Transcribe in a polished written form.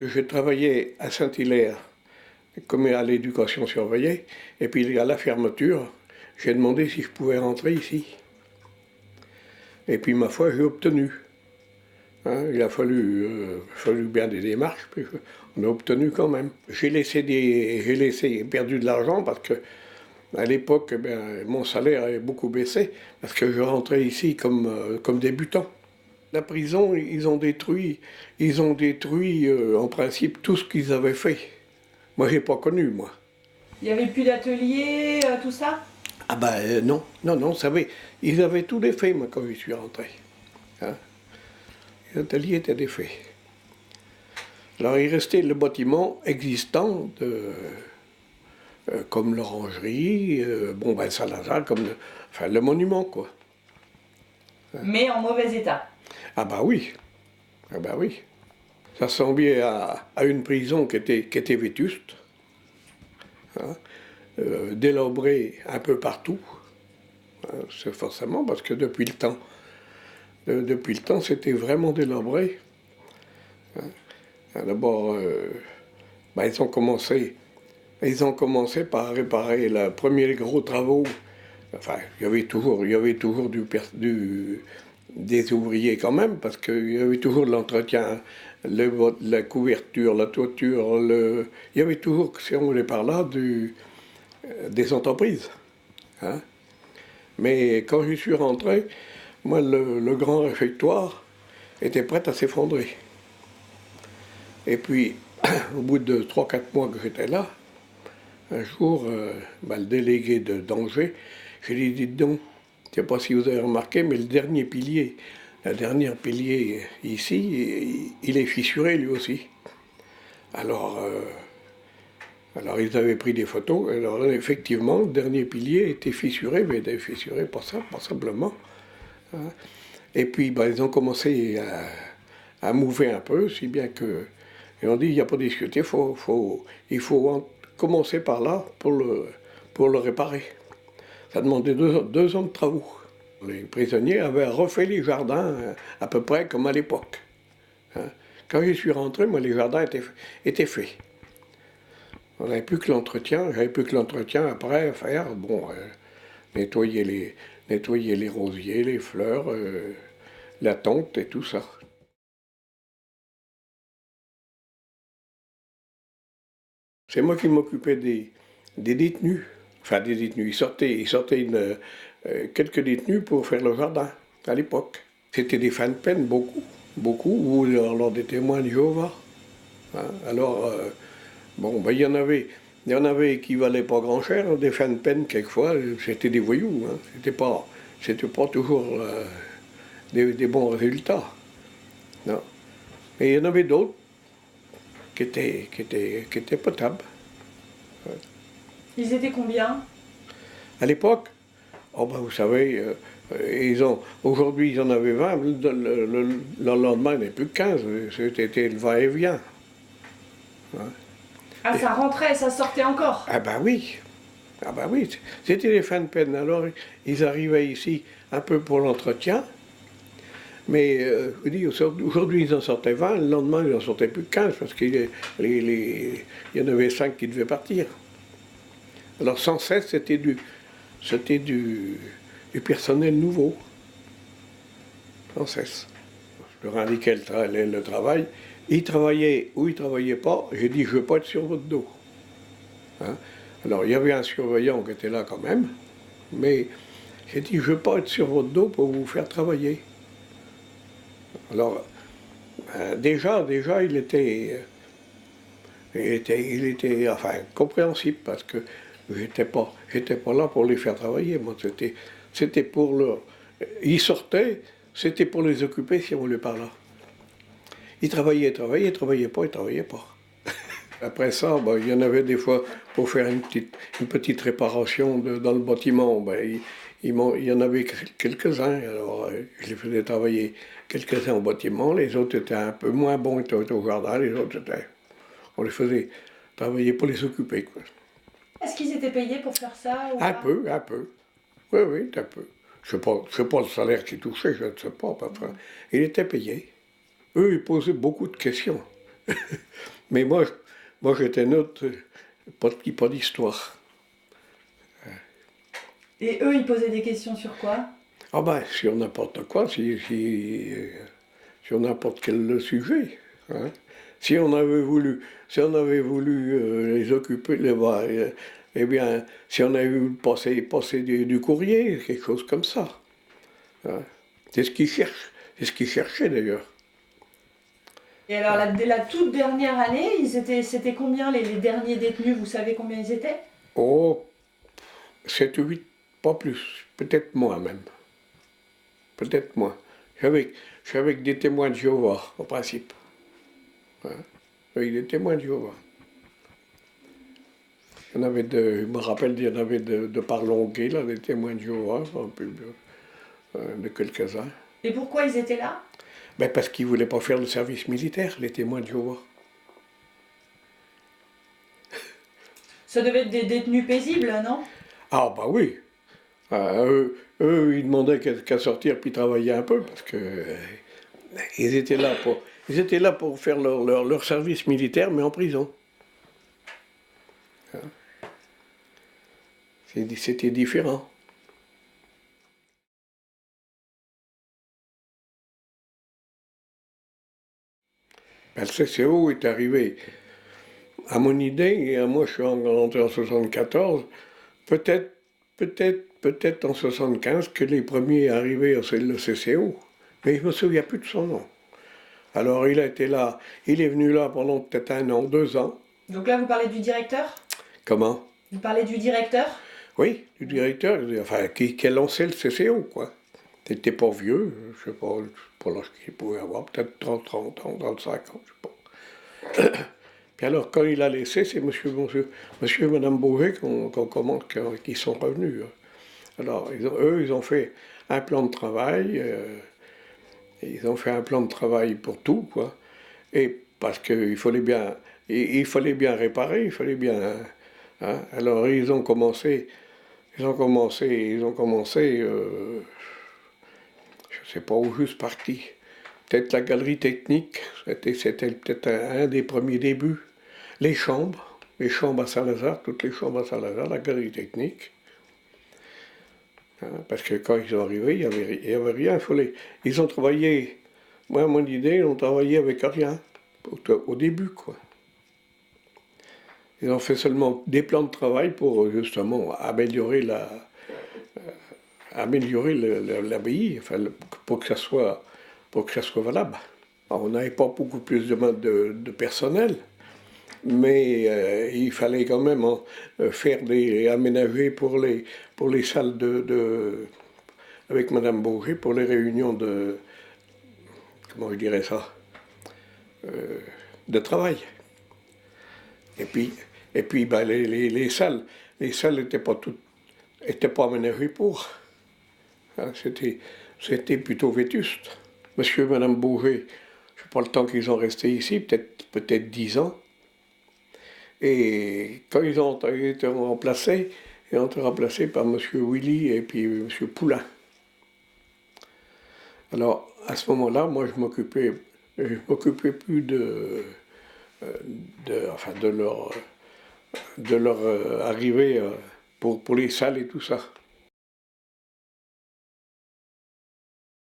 J'ai travaillé à Saint-Hilaire comme à l'éducation surveillée, et puis à la fermeture, j'ai demandé si je pouvais rentrer ici. Et puis ma foi, j'ai obtenu. Hein, il a fallu bien des démarches, puis on a obtenu quand même. J'ai perdu de l'argent parce que à l'époque, eh bien, mon salaire avait beaucoup baissé parce que je rentrais ici comme débutant. La prison, ils ont détruit en principe tout ce qu'ils avaient fait. Moi, j'ai pas connu, moi. Il n'y avait plus d'atelier, tout ça? Ah ben non, non, non, ils avaient tout défait, moi, quand je suis rentré. Hein. Les ateliers étaient défaits. Alors, il restait le bâtiment existant, comme l'orangerie, bon, ben Saint-Lazare, enfin, le monument, quoi. Mais en mauvais état. Ah bah oui, ah bah oui. Ça ressemblait à une prison qui était vétuste, hein, délabrée un peu partout. Hein, c'est forcément parce que depuis le temps, c'était vraiment délabré. Hein, d'abord, bah, ils ont commencé par réparer les premiers gros travaux. Enfin, il y avait toujours des ouvriers quand même, parce qu'il y avait toujours de l'entretien, la couverture, la toiture, il y avait toujours, si on voulait par là, des entreprises. Hein. Mais quand je suis rentré, moi, le grand réfectoire était prêt à s'effondrer. Et puis, au bout de 3 4 mois que j'étais là, un jour, le délégué d'Angers, j'ai dit, dites donc, je ne sais pas si vous avez remarqué, mais le dernier pilier ici, il est fissuré lui aussi. Alors, ils avaient pris des photos, alors effectivement, le dernier pilier était fissuré, mais il était fissuré pas simplement. Hein. Et puis, ils ont commencé à mouver un peu, si bien que. Et on dit, il n'y a pas de discuter, il faut commencer par là pour le réparer. Ça demandait 2 ans de travaux. Les prisonniers avaient refait les jardins à peu près comme à l'époque. Hein. Quand je suis rentré, moi, les jardins étaient faits. On n'avait plus que l'entretien, j'avais plus que l'entretien après à faire, bon, nettoyer les rosiers, les fleurs, la tonte et tout ça. C'est moi qui m'occupais des détenus. Enfin, des détenus. Il sortait quelques détenus pour faire le jardin, à l'époque. C'était des fins de peine, beaucoup. Beaucoup, ou alors des témoins de Jéhovah. Hein. Alors, bon, il y en avait qui valaient pas grand cher, hein, des fins de peine, quelquefois, c'était des voyous. Hein. C'était pas toujours des bons résultats. Non. Mais il y en avait d'autres qui étaient potables. Ils étaient combien? À l'époque, oh ben vous savez, aujourd'hui ils en avaient 20, le lendemain il n'y en avait plus que 15, c'était le va-et-vient. Hein. Ah, ça rentrait, ça sortait encore. Ah ben oui, c'était les fins de peine. Alors ils arrivaient ici un peu pour l'entretien, mais je dis, aujourd'hui ils en sortaient 20, le lendemain ils en sortaient plus que 15, parce qu'il y en avait 5 qui devaient partir. Alors sans cesse c'était du personnel nouveau, sans cesse. Je leur indiquais le travail. Ils travaillaient ou ils ne travaillaient pas. J'ai dit, je ne veux pas être sur votre dos. Hein. Alors, il y avait un surveillant qui était là quand même, mais j'ai dit, je ne veux pas être sur votre dos pour vous faire travailler. Alors, déjà, il était enfin, compréhensible parce que j'étais pas là pour les faire travailler. Moi, c'était pour leur. Ils sortaient, c'était pour les occuper si on voulait par là. Ils travaillaient, ils travaillaient pas, ils travaillaient pas. Après ça, il y en avait des fois pour faire une petite réparation dans le bâtiment. Il y en avait quelques-uns, alors je les faisais travailler quelques-uns au bâtiment, les autres étaient un peu moins bons, ils étaient au jardin, les autres on les faisait travailler pour les occuper, quoi. Est-ce qu'ils étaient payés pour faire ça ou Un pas? peu, un peu. Oui, oui, un peu. Je sais pas le salaire qu'ils touchaient, je ne sais pas, enfin, il était payé. Eux, ils posaient beaucoup de questions. Mais moi j'étais neutre, pas d'histoire. Et eux, ils posaient des questions sur quoi? Ah ben, sur n'importe quoi, sur n'importe quel sujet. Hein. Si on avait voulu les occuper, eh bien, si on avait voulu passer du courrier, quelque chose comme ça. Hein. C'est ce qu'ils cherchent, c'est ce qu'ils cherchaient d'ailleurs. Et alors, la toute dernière année, c'était combien les derniers détenus? Vous savez combien ils étaient? Oh, 7 ou 8, pas plus, peut-être moins même. Peut-être moins. Je suis avec des témoins de Jéhovah, en principe. Hein. Avec des témoins de Jéhovah. Il y en avait je me rappelle, il y en avait de par longuet, là, des témoins de Jéhovah, un peu de quelques-uns. Et pourquoi ils étaient là? Ben parce qu'ils ne voulaient pas faire le service militaire, les témoins de Jéhovah. Ça devait être des détenus paisibles, non? Ah bah oui. Ah, ils demandaient qu'à sortir puis travailler un peu, parce que ils étaient là pour faire leur service militaire, mais en prison. Hein. C'était différent. Ben, le CCO est arrivé, à mon idée, et à moi je suis rentré en 74, peut-être en 75 que les premiers arrivaient au le CCO, mais je ne me souviens plus de son nom. Alors il a été là, il est venu là pendant peut-être 1 an, 2 ans. Donc là, vous parlez du directeur? Comment? Vous parlez du directeur? Oui, du directeur, enfin, qui a lancé le CCO, quoi. T'étais pas vieux, je sais pas l'âge qu'il pouvait avoir, peut-être 30 ans, 35 ans, je sais pas. Puis alors, quand il a laissé, c'est monsieur et madame Beauvais qui sont revenus. Alors, ils ont fait un plan de travail, ils ont fait un plan de travail pour tout, quoi. Et parce qu'il fallait bien, il fallait bien réparer, il fallait bien. Hein. Alors, je sais pas où juste parti. Peut-être la galerie technique, c'était peut-être un des premiers débuts. Les chambres à Saint-Lazare, toutes les chambres à Saint-Lazare, la galerie technique. Hein, parce que quand ils sont arrivés, il y avait rien. Ils ont travaillé, moi, à mon idée, ils ont travaillé avec rien, au début, quoi. Ils ont fait seulement des plans de travail pour, justement, améliorer l'abbaye, enfin, pour que ça soit valable. Alors, on n'avait pas beaucoup plus de personnel, mais il fallait quand même aménager pour les salles avec Madame Bourget, pour les réunions comment je dirais ça, de travail. Et puis ben, les salles n'étaient pas aménagées pour. Hein, c'était plutôt vétuste. Monsieur et Madame Bourget, je ne sais pas le temps qu'ils ont resté ici, peut-être 10 ans. Et quand ils ont été remplacés par Monsieur Willy et puis Monsieur Poulain. Alors, à ce moment-là, moi, je m'occupais plus de leur arrivée pour les salles et tout ça.